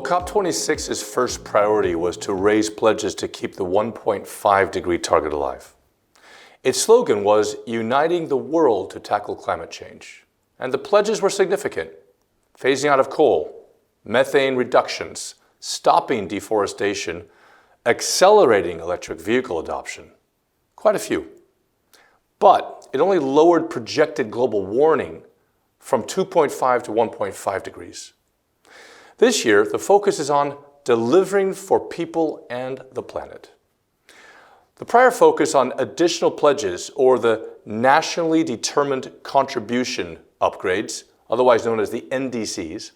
COP26's first priority was to raise pledges to keep the 1.5-degree target alive. Its slogan was uniting the world to tackle climate change. And the pledges were significant: phasing out of coal, methane reductions, stopping deforestation, accelerating electric vehicle adoption. Quite a few. But it only lowered projected global warming from 2.5 to 1.5 degrees. This year, the focus is on delivering for people and the planet. The prior focus on additional pledges, or the nationally determined contribution upgrades, otherwise known as the NDCs,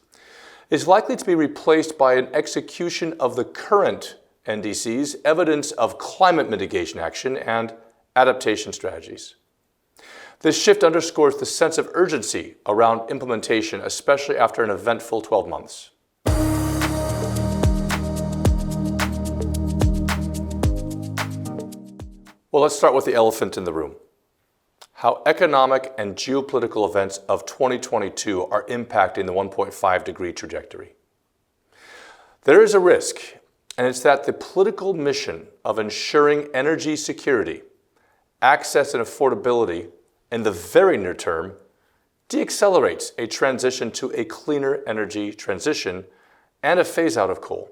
is likely to be replaced by an execution of the current NDCs, evidence of climate mitigation action, and adaptation strategies. This shift underscores the sense of urgency around implementation, especially after an eventful 12 months. Well, let's start with the elephant in the room: how economic and geopolitical events of 2022 are impacting the 1.5-degree trajectory. There is a risk, and it's that the political mission of ensuring energy security, access and affordability in the very near term deaccelerates a transition to a cleaner energy transition and a phase out of coal.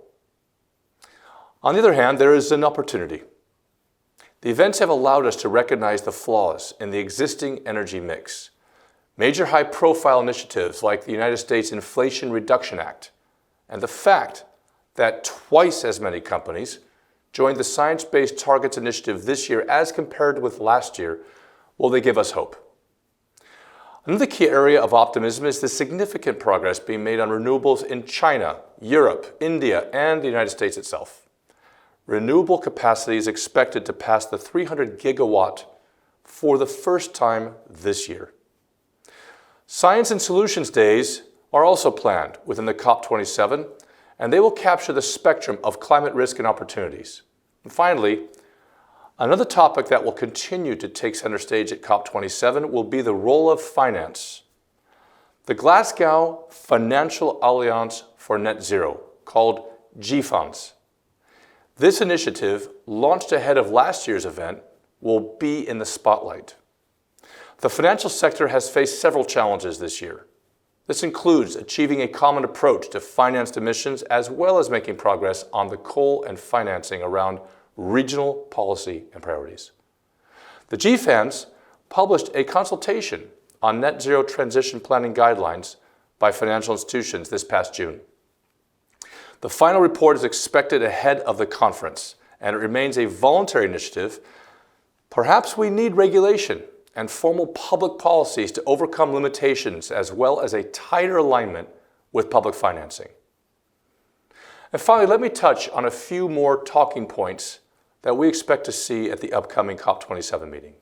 On the other hand, there is an opportunity. The events have allowed us to recognize the flaws in the existing energy mix. Major high-profile initiatives like the United States Inflation Reduction Act and the fact that twice as many companies joined the Science-Based Targets Initiative this year as compared with last year, well, they give us hope. Another key area of optimism is the significant progress being made on renewables in China, Europe, India, and the United States itself. Renewable capacity is expected to pass the 300 gigawatt for the first time this year. Science and Solutions Days are also planned within the COP27, and they will capture the spectrum of climate risk and opportunities. And finally, another topic that will continue to take center stage at COP27 will be the role of finance. The Glasgow Financial Alliance for Net Zero, called GFANZ. This initiative, launched ahead of last year's event, will be in the spotlight. The financial sector has faced several challenges this year. This includes achieving a common approach to financed emissions, as well as making progress on the coal and financing around regional policy and priorities. The GFANZ published a consultation on net zero transition planning guidelines by financial institutions this past June. The final report is expected ahead of the conference, and it remains a voluntary initiative. Perhaps we need regulation and formal public policies to overcome limitations, as well as a tighter alignment with public financing. And finally, let me touch on a few more talking points that we expect to see at the upcoming COP27 meeting.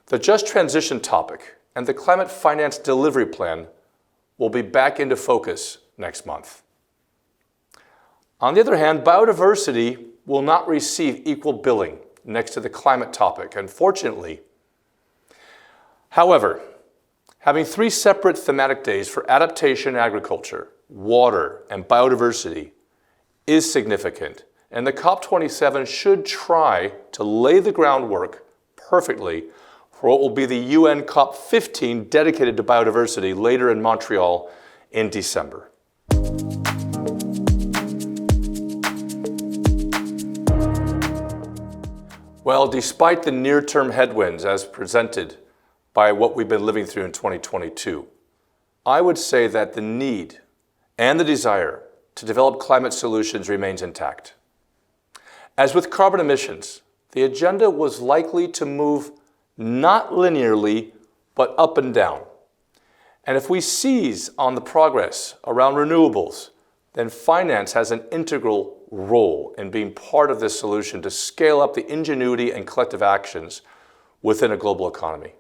The just transition topic and the climate finance delivery plan will be back into focus next month. On the other hand, biodiversity will not receive equal billing next to the climate topic, unfortunately. However, having 3 separate thematic days for adaptation and agriculture, water, and biodiversity is significant, and the COP27 should try to lay the groundwork perfectly for what will be the UN COP15 dedicated to biodiversity later in Montreal in December. Well, despite the near-term headwinds as presented by what we've been living through in 2022, I would say that the need and the desire to develop climate solutions remains intact. As with carbon emissions, the agenda was likely to move not linearly, but up and down. And if we seize on the progress around renewables, then finance has an integral role in being part of this solution to scale up the ingenuity and collective actions within a global economy.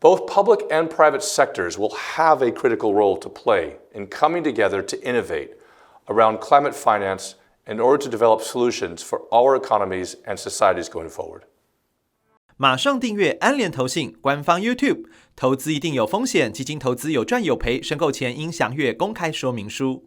Both public and private sectors will have a critical role to play in coming together to innovate around climate finance in order to develop solutions for our economies and societies going forward. 马上订阅安联投信官方 YouTube， 投资一定有风险，基金投资有赚有赔，申购前应详阅公开说明书。